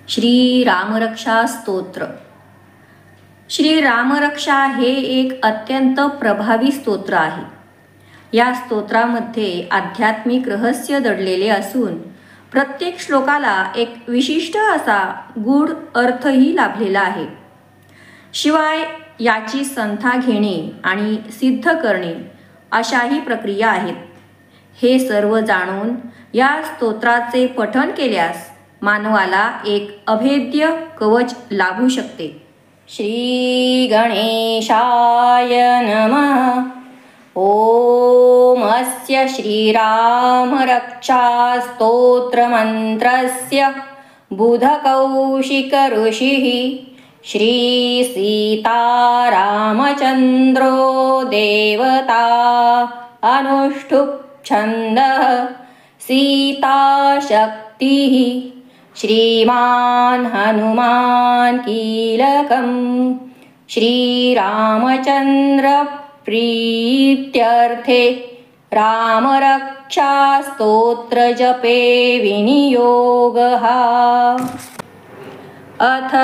श्री रामरक्षा स्तोत्र. श्री रामरक्षा हे एक अत्यंत प्रभावी स्तोत्र आहे. या स्तोत्रामध्ये आध्यात्मिक रहस्य दडलेले असून प्रत्येक श्लोकाला एक विशिष्ट असा गूढ अर्थही लाभलेला आहे. शिवाय याची संथा घेणे आणि सिद्ध करणे अशाही प्रक्रिया आहेत. हे सर्व जाणून या स्तोत्राचे पठण केल्यास मानवाला एक अभेद्य कवच लाभू शकते. श्री गणेशाय नमः. ओम अस्य श्रीरामरक्षा स्तोत्रमन्त्रस्य बुधकौशिक ऋषिः श्री सीतारामचन्द्रो देवता अनुष्ठुप् छन्दः सीताशक्तिः श्रीमान् हनुमान् कीलकं श्रीरामचन्द्र प्रीत्यर्थे रामरक्षा स्तोत्र जपे विनियोगः. अथ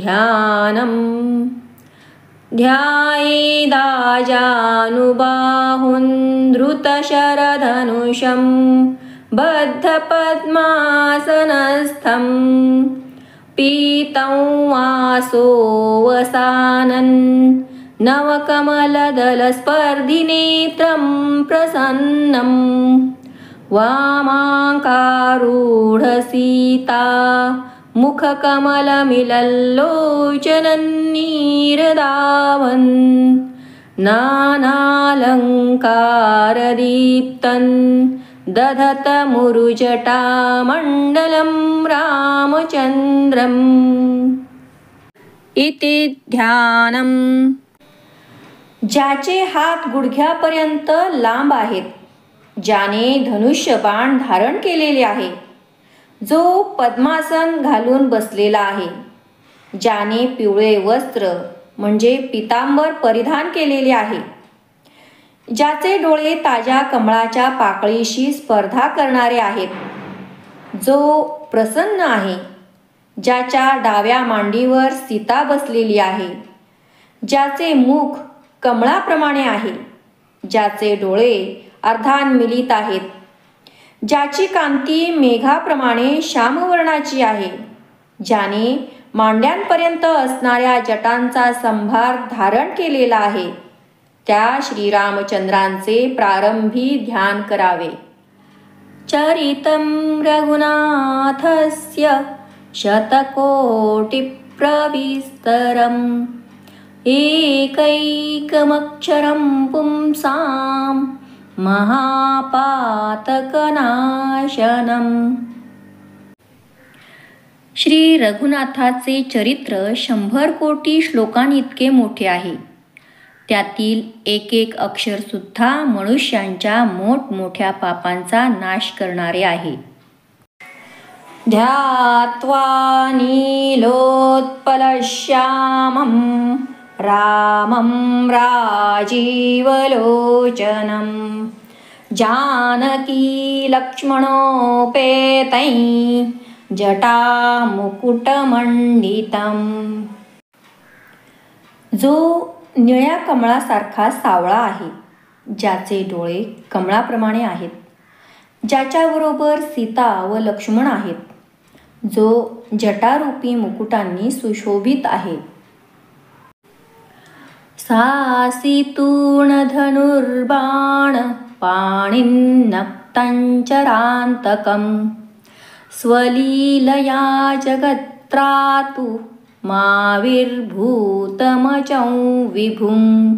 ध्यानम्. ध्यायेदाजानुबाहुं धृतशरधनुषं बद्धपद्मासनस्थं पीतं वासोऽवसानं नवकमलदलस्पर्धिनेत्रं प्रसन्नं वामाङ्कारूढसीता मुखकमलमिलल्लोचनन्नीरदावन् नानालङ्कारदीप्तं दधतमुरुजटामण्डलं रामचन्द्रम्. इति ध्यानम्. ज्याचे हात गुडघ्यापर्यंत लांब आहेत, ज्याने धनुष्यबाण धारण केलेले आहे, जो पद्मासन घालून बसलेला आहे, ज्याने पिवळे वस्त्र म्हणजे पितांबर परिधान केलेले आहे, ज्याचे डोळे ताज्या कमळाच्या पाकळीशी स्पर्धा करणारे आहेत, जो प्रसन्न आहे, ज्याच्या डाव्या मांडीवर सीता बसलेली आहे, ज्याचे मुख कमळाप्रमाणे आहे, ज्याचे डोळे अर्धान्मिलित आहेत, ज्याची कांती मेघाप्रमाणे श्यामवर्णाची आहे, ज्याने मांड्यांपर्यंत असणाऱ्या जटांचा संभार धारण केलेला आहे, त्या श्रीरामचंद्रांचे प्रारंभी ध्यान करावे. चरितं रघुनाथस्य शतकोटिप्रविस्तरम् एकैकमक्षरं पुंसां महापातकनाशनम्. श्री रघुनाथाचे चरित्र 100 कोटी श्लोकांइतके मोठे आहे. त्यातील एक एक अक्षर सुद्धा मनुष्यांच्या मोठमोठ्या पापांचा नाश करणारे आहे. ध्यात्वा नीलोत्पलश्यामं रामं राजीवलोचनं जानकी लक्ष्मणोपेतैः जटामुकुटमण्डितम्. जो निळ्या कमळासारखा सावळा आहे, ज्याचे डोळे कमळाप्रमाणे आहेत, ज्याच्याबरोबर सीता व लक्ष्मण आहेत, जो जटारूपी मुकुटांनी सुशोभित आहे. सासितूर्णधनुर्बाण पाणिन्नक्तञ्चरान्तकं स्वलीलया जगत्रातु माविर्भूतमचं विभुं.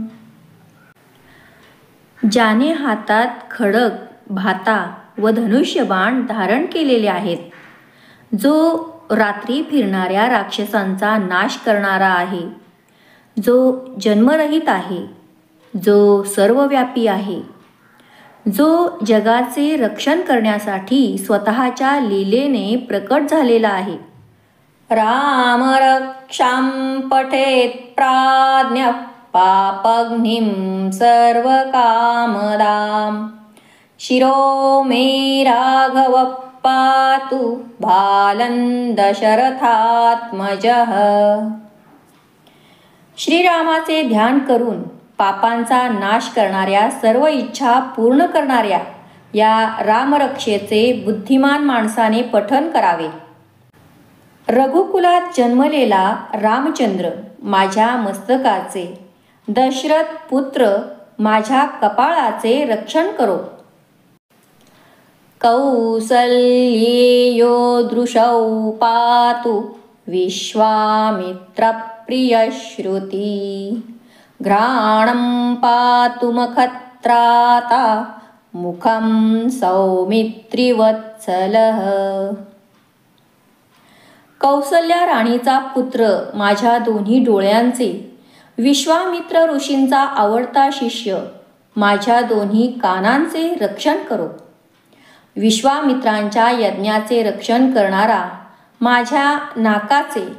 ज्याने हातात खड्ग, भाता व धनुष्यबाण धारण केलेले आहेत, जो रात्री फिरणाऱ्या राक्षसांचा नाश करणारा आहे, जो जन्मरहित आहे, जो सर्वव्यापी आहे, जो जगाचे रक्षण करण्यासाठी स्वतःच्या लीलेने प्रकट झालेला आहे. रामरक्षां पठेत् प्राज्ञः पापघ्निं सर्वकामदां शिरो मे राघव पातु बालं दशरथात्मजः। श्रीरामाचे ध्यान करून पापांचा नाश करणाऱ्या, सर्व इच्छा पूर्ण करणाऱ्या या रामरक्षेचे बुद्धिमान माणसाने पठन करावे. रघुकुलात जन्मलेला रामचंद्र माझ्या मस्तकाचे, दशरथ पुत्र माझ्या कपाळाचे रक्षण करो. कौसल्येयो दृशौ पातु विश्वामित्र प्रियश्रुती. घ्राणं पातु मखत्राता मुखं सौमित्रिवत्सलः. कौसल्या राणीचा पुत्र माझ्या दोन्ही डोळ्यांचे, विश्वामित्र ऋषींचा आवडता शिष्य माझ्या दोन्ही कानांचे रक्षण करो. विश्वामित्रांच्या यज्ञाचे रक्षण करणारा माझ्या नाकाचे,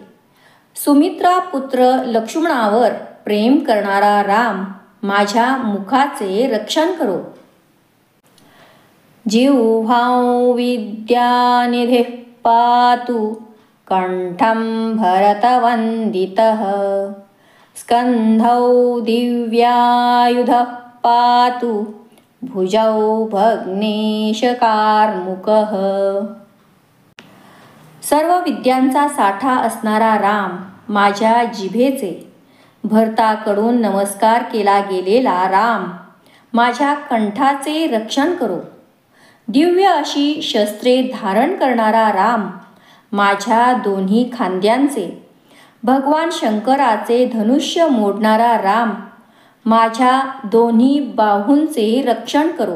सुमित्रा पुत्र लक्ष्मणावर प्रेम करणारा राम माझ्या मुखाचे रक्षण करो. जिह्वां विद्यानिधिः पातु कंठं भरतवन्दितः. स्कन्धौ दिव्यायुधः पातु भुजौ भग्नेशकार्मुकः. सर्व विद्यांचा साठा असणारा राम माझ्या जिभेचे, भरताकडून नमस्कार केला गेलेला राम माझ्या कंठाचे रक्षण करो. दिव्य अशी शस्त्रे धारण करणारा राम माझ्या दोन्ही खांद्यांचे, भगवान शंकराचे धनुष्य मोडणारा राम माझ्या दोन्ही बाहूंचे रक्षण करो.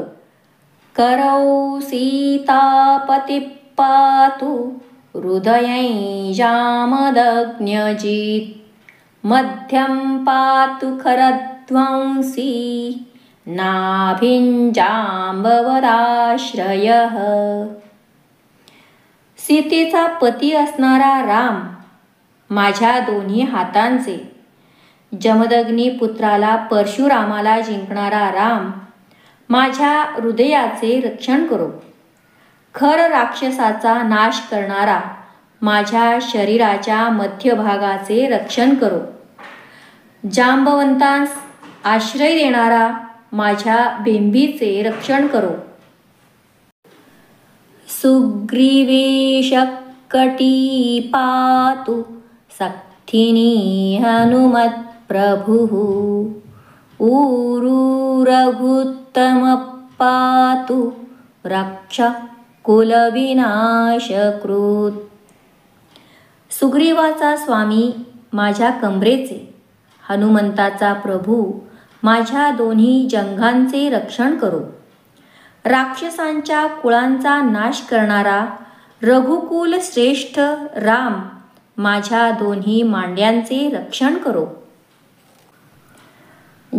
करौ सीतापती पातु हृदयै जामदग्न्यजित्. मध्यं पातु खरध्वंसी नाभिंजाम्बवदाश्रयः. सीतेचा पती असणारा राम माझ्या दोन्ही हातांचे, जमदग्नी पुत्राला परशुरामाला जिंकणारा राम माझ्या हृदयाचे रक्षण करो. खर राक्षसाचा नाश करणारा माझ्या शरीराच्या मध्यभागाचे रक्षण करो. जांबवंतांस आश्रय देणारा माझ्या बेंबीचे रक्षण करो. सुग्रीवेशकटी पातु सक्थिनी हनुमत्प्रभुः. ऊरू रघुत्तम पातु रक्ष कुलविनाशकृत. सुग्रीवाचा स्वामी माझ्या कमरेचे, हनुमंताचा प्रभू माझ्या दोन्ही जंघांचे रक्षण करो. राक्षसांच्या कुळांचा नाश करणारा रघुकुल श्रेष्ठ राम माझ्या दोन्ही मांड्यांचे रक्षण करो.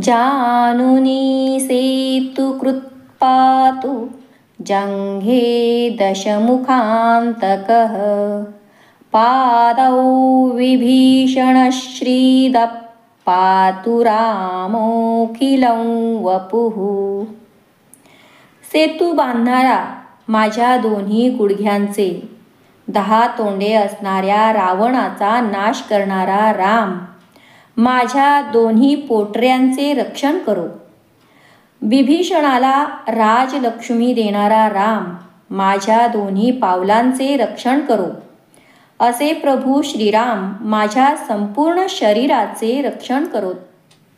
जानुनी सेतु कृत्पातु जंघे दशमुखांतकः. पादौ विभीषणश्रीदः पातु रामोऽखिलं वपुः. सेतू बांधणारा माझ्या दोन्ही गुडघ्यांचे, 10 तोंडे असणाऱ्या रावणाचा नाश करणारा राम माझ्या दोन्ही पोटऱ्यांचे रक्षण करो. विभीषणाला राजलक्ष्मी देणारा राम माझ्या दोन्ही पावलांचे रक्षण करो. असे प्रभू श्रीराम माझ्या संपूर्ण शरीराचे रक्षण करो.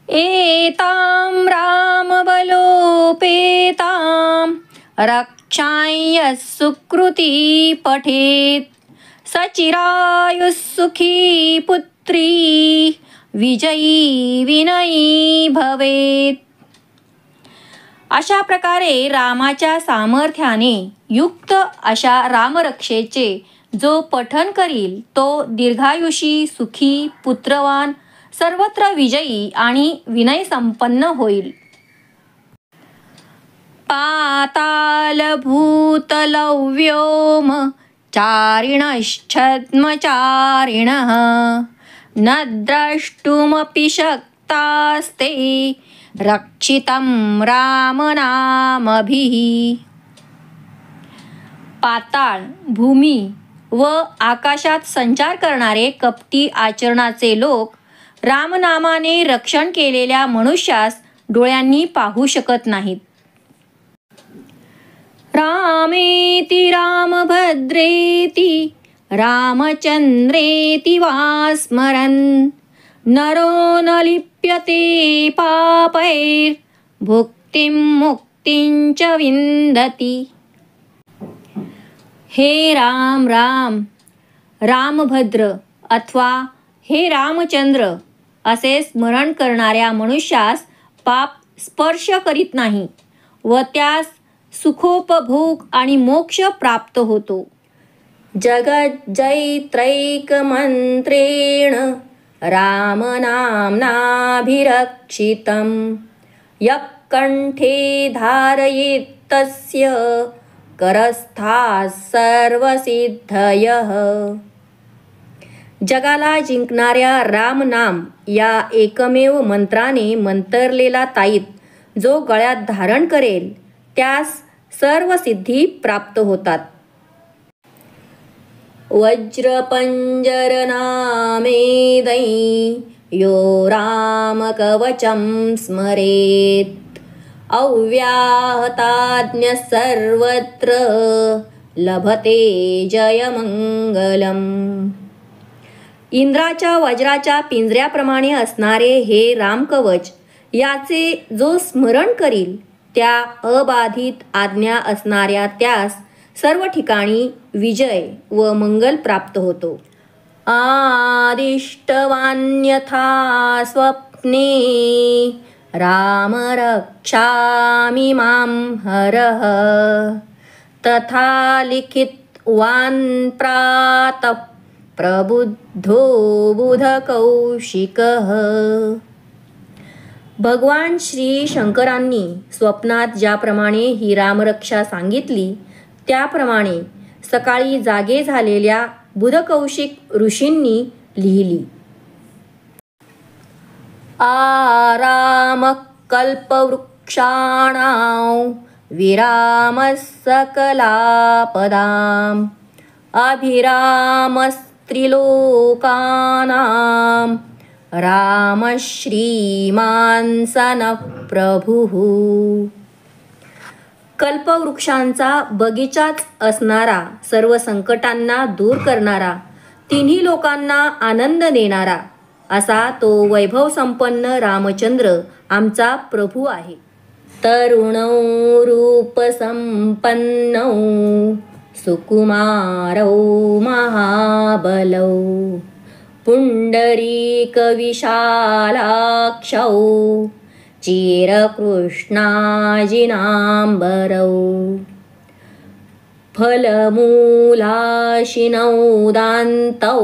एतां रामबलोपेतां रक्षाय सुकृती पठेत. सचिरायुः सुखी पुत्री विजयी विनयी भवेत. अशा प्रकारे रामाच्या सामर्थ्याने युक्त अशा रामरक्षेचे जो पठन करील तो दीर्घायुषी, सुखी, पुत्रवान, सर्वत्र विजयी आणि विनय संपन्न होईल. पाताल भूतलौ व्योम चारिणश्छद्मचारिणः. न द्रष्टुमपि शक्तास्ते रक्षितं रामनामभिः. पाताळ, भूमी व आकाशात संचार करणारे कपटी आचरणाचे लोक रामनामाने रक्षण केलेल्या मनुष्यास डोळ्यांनी पाहू शकत नाहीत. रामेति रामभद्रेति रामचंद्रेति वा स्मरन् नरो न लिप्यते पापैर् भुक्तिं मुक्तिं च विन्दति. हे राम राम, रामभद्र अथवा हे रामचंद्र असे स्मरण करणाऱ्या मनुष्यास पाप स्पर्श करीत नाही व त्यास सुखोपभोग आणि मोक्ष प्राप्त होतो. जगज्जैत्रैकमन्त्रेण रामनाम्नाभिरक्षितं यः कंठे धारयेत्तस्य करस्थाः सर्वसिद्धयः. जगाला जिंकणाऱ्या रामनाम या एकमेव मंत्राने मंतरलेला ताईत जो गळ्यात धारण करेल त्यास सर्व सिद्धी प्राप्त होतात. वज्रपंजरनामेदै यो रामकवचं स्मरेत् अव्याहताज्ञ सर्वत्र लभते जयमंगलम्. इंद्राच्या वज्राच्या पिंजऱ्याप्रमाणे असणारे हे रामकवच याचे जो स्मरण करील त्या अबाधित आज्ञा असणाऱ्या त्यास सर्व ठिकाणी विजय व मंगल प्राप्त होतो. आदिष्टवान्यथा स्वप्ने राम रक्षामि मां हरः तथा लिखितवान् प्रातः प्रबुद्धो बुधकौशिकः. भगवान श्री शंकरांनी स्वप्नात ज्याप्रमाणे ही रामरक्षा सांगितली त्याप्रमाणे सकाळी जागे झालेल्या बुधकौशिक ऋषींनी लिहिली. आरामः कल्पवृक्षाणां विरामः सकलापदाम् अभिरामस्त्रिलोकानां रामः श्रीमान् सनः प्रभुः. कल्पवृक्षांचा बगीचाच असणारा, सर्व संकटांना दूर करणारा, तिन्ही लोकांना आनंद देणारा असा तो वैभव संपन्न रामचंद्र आमचा प्रभू आहे. तरुणौ रूपसंपन्नौ सुकुमारौ महाबलौ पुंडरीकविशालाक्षौ चिरकृष्णाजिनाम्बरौ फलमूलाशिनौ दान्तौ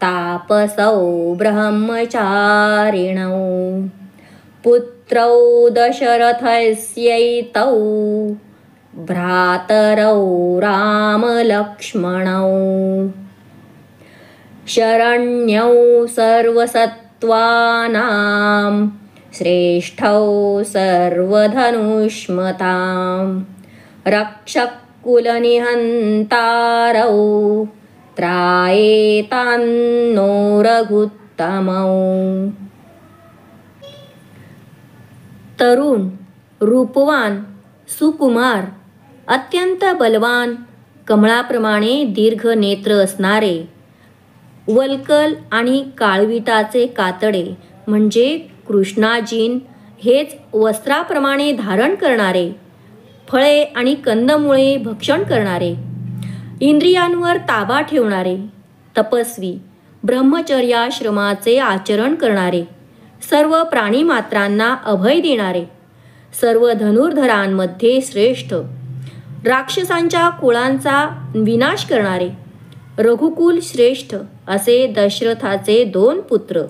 तापसौ ब्रह्मचारिणौ पुत्रौ दशरथस्यैतौ भ्रातरौ रामलक्ष्मणौ शरण्यौ सर्वसत्त्वानां श्रेष्ठौ सर्वधनुष्मतां रक्षकुलनिहन्तारौ त्रायेतान्नो रघुत्तमौ. तरुण, रूपवान, सुकुमार, अत्यंत बलवान, कमळाप्रमाणे दीर्घ नेत्र असणारे, वल्कल आणि काळविटाचे कातडे म्हणजे कृष्णाजीन हेच वस्त्राप्रमाणे धारण करणारे, फळे आणि कंदमुळे भक्षण करणारे, इंद्रियांवर ताबा ठेवणारे, तपस्वी, ब्रह्मचर्याश्रमाचे आचरण करणारे, सर्व प्राणीमात्रांना अभय देणारे, सर्व धनुर्धरांमध्ये श्रेष्ठ, राक्षसांच्या कुळांचा विनाश करणारे, रघुकुल श्रेष्ठ असे दशरथाचे 2 पुत्र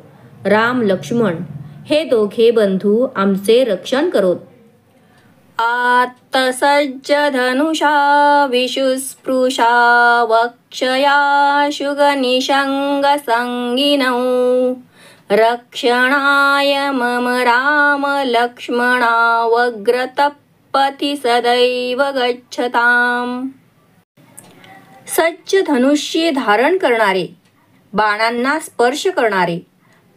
राम लक्ष्मण हे दोघे बंधू आमचे रक्षण करोत. आत्तसज्ज धनुषा विशुस्पृशा वक्षया शुगनिषंग संगिनौ रक्षणाय मम राम लक्ष्मणावग्रतपति सदैव गच्छताम्. सज्ज धनुष्य धारण करणारे, बाणांना स्पर्श करणारे,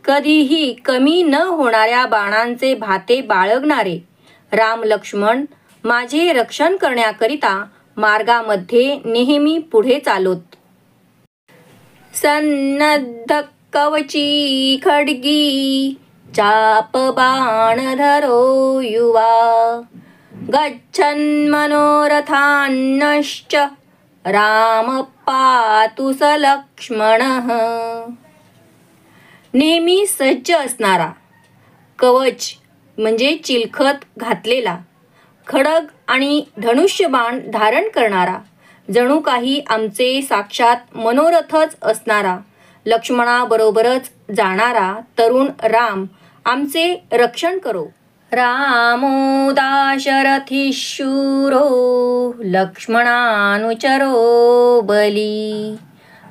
कधीही कमी न होणाऱ्या बाणांचे भाते बाळगणारे राम लक्ष्मण माझे रक्षण करण्याकरिता मार्गामध्ये नेहमी पुढे चालोत. सन्नद्ध कवची खड्गी चाप बाण धरो युवा गच्छन् मनोरथान्नश्च राम पातु स लक्ष्मणः. नेहमी सज्ज असणारा, कवच म्हणजे चिलखत घातलेला, खडग आणि धनुष्यबाण धारण करणारा, जणू काही आमचे साक्षात मनोरथच असणारा, लक्ष्मणाबरोबरच जाणारा तरुण राम आमचे रक्षण करो. रामो दाशरथी शूरो लक्ष्मणानुचरो बली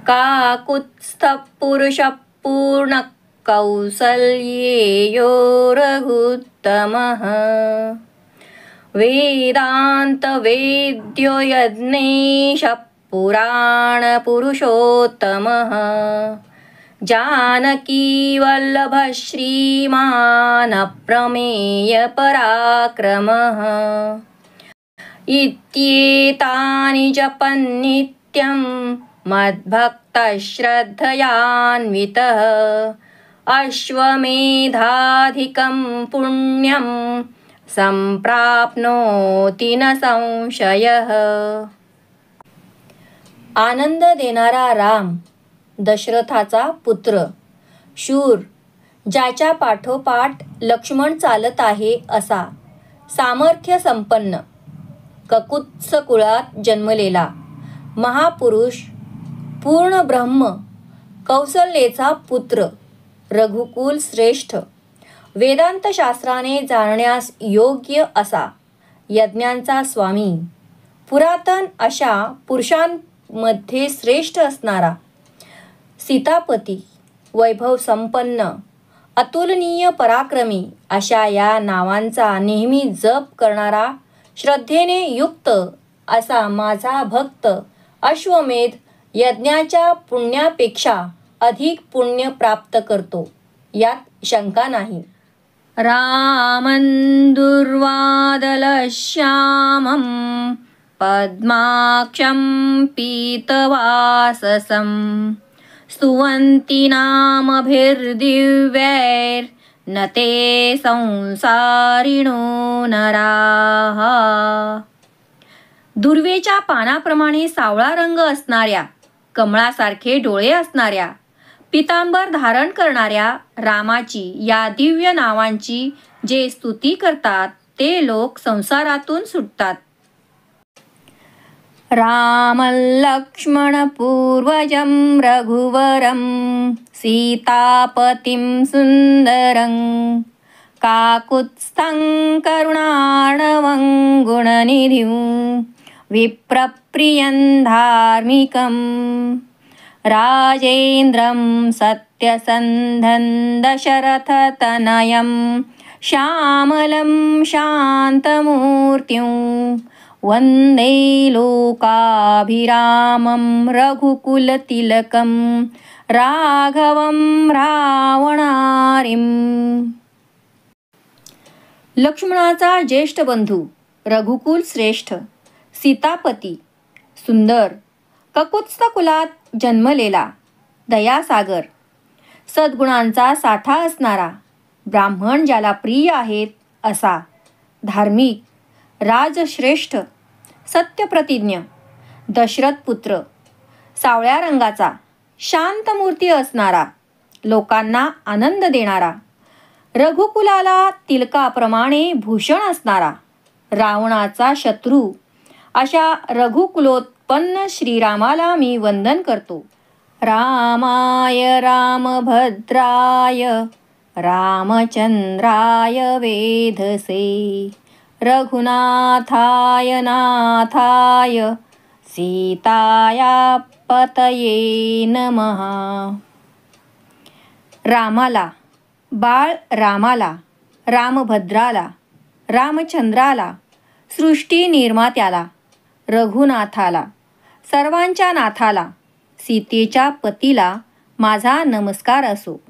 काकुत्स्थ पुरुष पूर्ण कौसल्येयो रघुत्तमः. वेदांत वेद्यो यज्ञेश पुराण पुरुषोत्तमः. जानकी वल्लभ श्रीमान प्रमेय पराक्रमः. इत्येतानि जपन् नित्यं मद्भक्तः श्रद्धयान्वितः. अश्वमेधाधिकं पुण्यं संप्राप्नोति न संशयः. आनंद देणारा राम, दशरथाचा पुत्र, शूर, ज्याच्या पाठोपाठ लक्ष्मण चालत आहे असा, सामर्थ्य संपन्न, ककुत्स कुळात जन्मलेला, महापुरुष, पूर्ण ब्रह्म, कौसल्येचा पुत्र, रघुकुल श्रेष्ठ, वेदांत शास्त्राने जाणण्यास योग्य असा, यज्ञांचा स्वामी, पुरातन अशा पुरुषांमध्ये श्रेष्ठ असणारा, सीतापती, वैभव संपन्न, अतुलनीय पराक्रमी अशा या नावांचा नेहमी जप करणारा, श्रद्धेने युक्त असा माझा भक्त अश्वमेध यज्ञाच्या पुण्यापेक्षा अधिक पुण्य प्राप्त करतो, यात शंका नाही. रामं दुर्वादलश्यामं पद्माक्षं पीतवाससं स्तुवन्ति नामभिर्दिव्यैर्न ते संसारिणो नराः. दुर्वेच्या पानाप्रमाणे सावळा रंग असणाऱ्या, कमळासारखे डोळे असणाऱ्या, पितांबर धारण करणाऱ्या रामाची या दिव्य नावांची जे स्तुती करतात ते लोक संसारातून सुटतात. रामं लक्ष्मण पूर्वजं रघुवरं सीतापतिं सुंदरं काकुत्स्थं करुणार्णवं गुणनिधिं विप्रप्रियं धार्मिकं राजेन्द्रं सत्यसन्धं दशरथतनयं श्यामलं शान्तमूर्तिं वन्दे लोकाभिरामं रघुकुलतिलकं राघवं रावणारिं. लक्ष्मणाचा ज्येष्ठ बंधू, रघुकुल श्रेष्ठ, सीतापती, सुंदर, ककुत्स्थ कुलात जन्मलेला, दयासागर, सद्गुणांचा साठा असणारा, ब्राह्मण ज्याला प्रिय आहेत असा, धार्मिक, राजश्रेष्ठ, सत्यप्रतिज्ञ, दशरथ पुत्र, सावळ्या रंगाचा, शांतमूर्ती असणारा, लोकांना आनंद देणारा, रघुकुलाला तिलकाप्रमाणे भूषण असणारा, रावणाचा शत्रू अशा रघुकुलोत्पन्न श्रीरामाला मी वंदन करतो. रामाय रामभद्राय रामचंद्राय वेधसे रघुनाथाय नाथाय सीताया पतये नमः. रामाला, बाळ रामाला, रामभद्राला, रामचंद्राला, सृष्टी निर्मात्याला, रघुनाथाला, सर्वांच्या नाथाला, सीतेच्या पतीला माझा नमस्कार असो.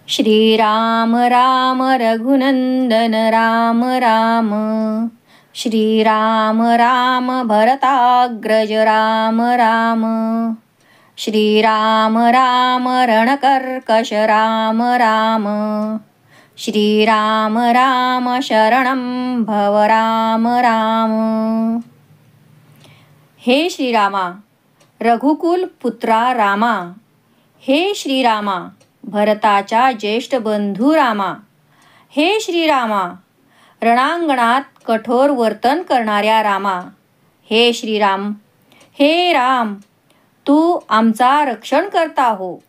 श्रीराम राम रघुनंदन राम राम, श्रीराम राम भरताग्रज राम राम, श्रीराम राम रणकर्कश राम राम, श्रीराम राम शरणं भव राम राम. हे श्रीरामा, रघुकुल पुत्रा रामा, हे श्रीरामा, भरताच्या ज्येष्ठ बंधू रामा, हे श्रीरामा, रणांगणात कठोर वर्तन करणाऱ्या रामा, हे श्रीराम, हे राम, तू आमचा रक्षण करता हो.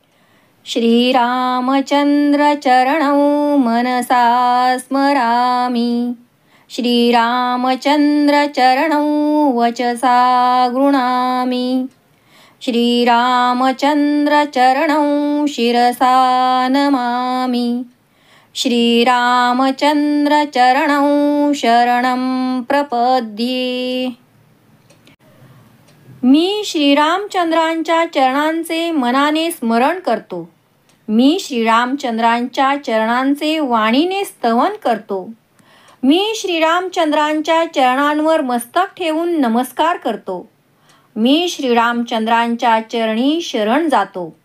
श्रीरामचंद्र चरणौ मनसा स्मरामि, श्रीरामचंद्र चरणौ वचसा गृणामि, श्रीरामचंद्र चरणौ शिरसा नमामि, श्रीरामचंद्र चरणौ शरणं प्रपद्ये. मी श्रीरामचंद्रांच्या चरणांचे मनाने स्मरण करतो. मी श्रीरामचंद्रांच्या चरणांचे वाणीने स्तवन करतो. मी श्रीरामचंद्रांच्या चरणांवर मस्तक ठेवून नमस्कार करतो. मी श्रीरामचंद्रांच्या चरणी शरण जातो.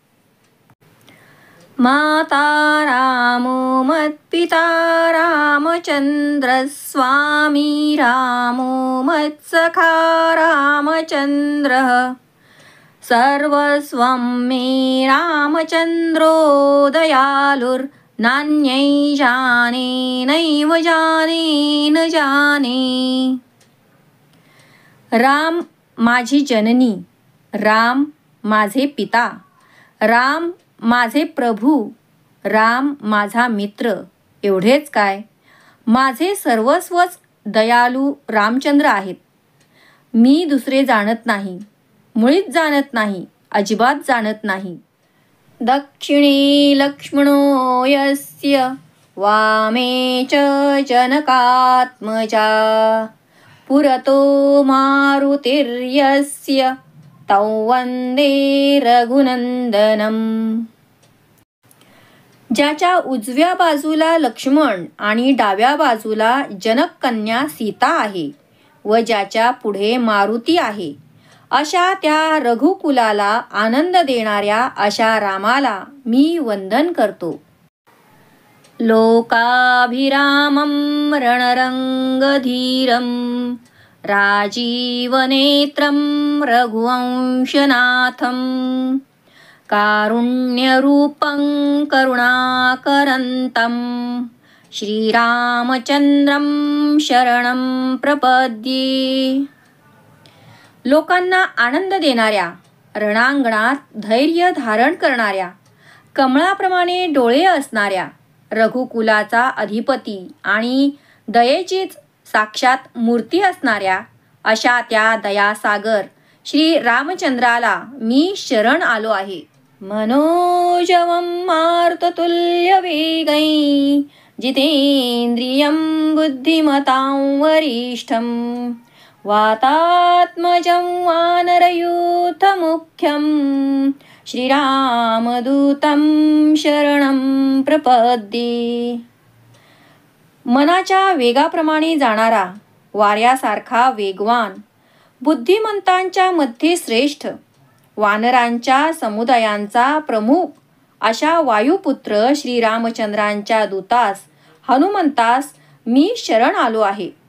माता रामो मत्पिता रामचंद्र स्वामी रामो मत्सखा रामचंद्र, सर्वस्वं मे रामचंद्रो दयालुर्, नान्यै जाने नैव जाने न जाने. राम माझी जननी, राम माझे पिता, राम माझे प्रभू, राम माझा मित्र. एवढेच काय, माझे सर्वस्वच दयालू रामचंद्र आहेत. मी दुसरे जाणत नाही, मुळीच जाणत नाही, अजिबात जाणत नाही. दक्षिणे लक्ष्मणो यस्य, वामे च जनकात्मजा, पुरतो मारुतिर्यस्य, तौ वंदे रघुनंदनम. ज्याच्या उजव्या बाजूला लक्ष्मण आणि डाव्या बाजूला जनक कन्या सीता आहे व ज्याच्या पुढे मारुती आहे, अशा त्या रघुकुलाला आनंद देणाऱ्या अशा रामाला मी वंदन करतो. लोकाभिरामं रणरंगधीरं, राजीवनेत्रं रघुवंशनाथं, कारुण्यरूपं करुणाकरन्तं, श्रीरामचंद्रं शरणं प्रपद्ये. लोकांना आनंद देणाऱ्या, रणांगणात धैर्य धारण करणाऱ्या, कमळाप्रमाणे डोळे असणाऱ्या, रघुकुलाचा अधिपती आणि दयेचीच साक्षात मूर्ती असणाऱ्या अशा त्या दयासागर श्री रामचंद्राला मी शरण आलो आहे. मनोजवं मारुततुल्यवेगै, जितेंद्रियं बुद्धिमतां वरिष्ठं, वातात्मजं वानरयूथमुख्यं, श्रीरामदूतं शरणं प्रपद्ये. मनाच्या वेगाप्रमाणे जाणारा, वाऱ्यासारखा वेगवान, बुद्धिमंतांच्या मध्ये श्रेष्ठ, वानरांच्या समुदायांचा प्रमुख अशा वायुपुत्र श्रीरामचंद्रांच्या दूतास हनुमंतास मी शरण आलो आहे.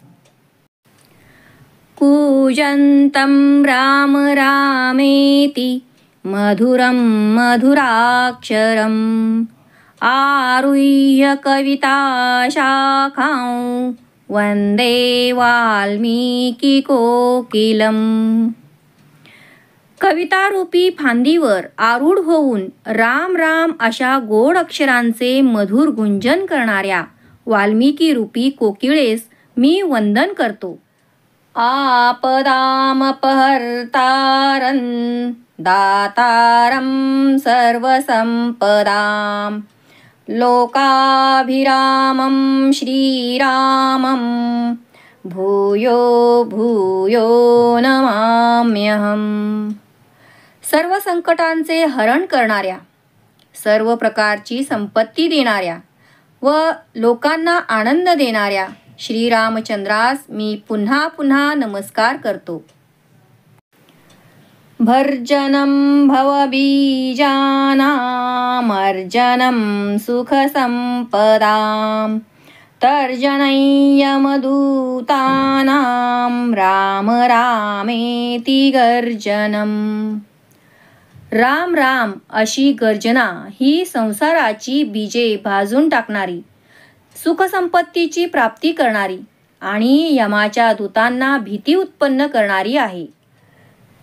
कूजन्तं राम रामेति, मधुरं मधुराक्षरम्, आरुह्य कविता शाखां, वंदे वाल्मीकी कोकिलम. कवितारूपी फांदीवर आरूढ होऊन राम राम अशा गोड अक्षरांचे मधुर गुंजन करणाऱ्या वाल्मिकी रूपी कोकिळेस मी वंदन करतो. आपदामपहर्तारं, दातारं सर्वसंपदां, लोकाभिरामं श्रीरामं, भूयो भूयो नमाम्यहम्. सर्व संकटांचे हरण करणाऱ्या, सर्व प्रकारची संपत्ती देणाऱ्या व लोकांना आनंद देणाऱ्या श्रीरामचंद्रास मी पुन्हा पुन्हा नमस्कार करतो. भर्जनं भवबीजानामर्जनं सुखसंपदां तर्जनय्यमदूतानां राम रामेति गर्जनम्. राम राम अशी गर्जना ही संसाराची बीजे भाजून टाकणारी, सुखसंपत्तीची प्राप्ती करणारी आणि यमाच्या दूतांना भीती उत्पन्न करणारी आहे.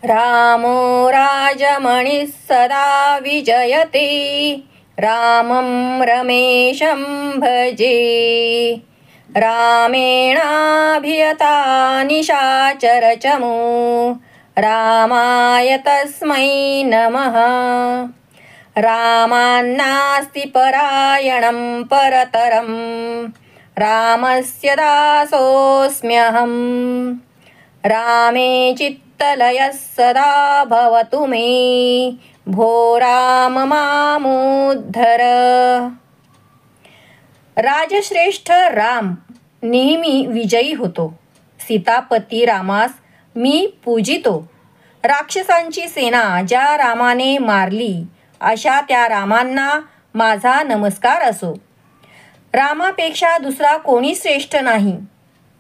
रामो राजमणिः सदा विजयते रामं रमेशं भजे. रामेणाभियता निशाचरचमो रामाय तस्मै नमः. रामान्नास्ति परायणं परतरं रामस्य दासोऽस्म्यहम्. रामे चित्तलयः सदा भवतु मे भो राम मामुद्धर. राजश्रेष्ठ राम नेहमी विजयी होतो. सीतापती रामास मी पूजितो. राक्षसांची सेना ज्या रामाने मारली अशा त्या रामांना माझा नमस्कार असो. रामापेक्षा दुसरा कोणी श्रेष्ठ नाही.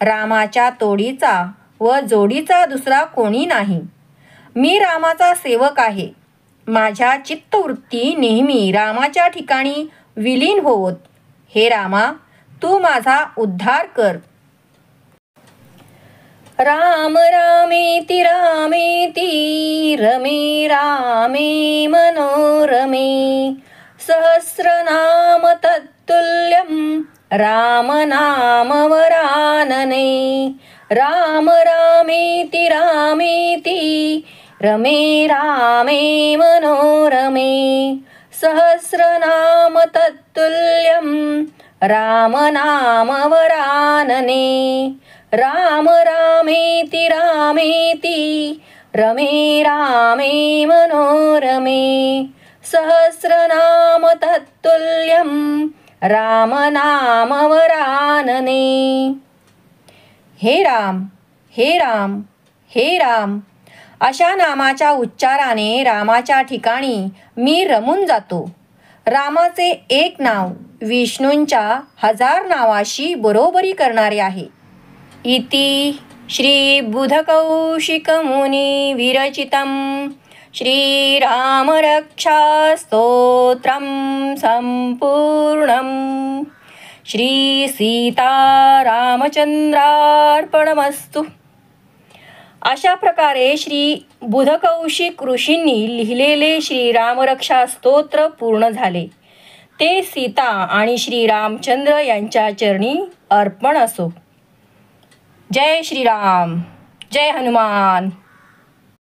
रामाच्या तोडीचा व जोडीचा दुसरा कोणी नाही. मी रामाचा सेवक आहे. माझ्या चित्तवृत्ती नेहमी रामाच्या ठिकाणी विलीन होवोत. हे रामा, तू माझा उद्धार कर. राम रामेति रामेति रमे रामे मनोरमे सहस्रनाम तत्तुल्यं राम नाम वरानने. राम रामेति रामेति रमे रामे मनोरमे सहस्रनाम तत्तुल्यं राम नाम वरानने. राम रामेति रामेति रमे रामे मनोरमे सहस्रनाम तत्तुल्यं राम नाम वरानने. हे राम, हे राम, हे राम अशा नामाच्या उच्चाराने रामाच्या ठिकाणी मी रमून जातो. रामाचे एक नाव विष्णूंच्या 1000 नावाशी बरोबरी करणारे आहे. इति श्री बुधकौशिकमुनी विरचितं श्रीरामरक्षास्तोत्रं संपूर्णं. श्री सीतारामचंद्रार्पणमस्तु. अशा प्रकारे श्री बुधकौशिक ऋषींनी लिहिलेले श्रीरामरक्षा स्तोत्र पूर्ण झाले. ते सीता आणि श्रीरामचंद्र यांच्या चरणी अर्पण असो. जय श्रीराम, जय हनुमान.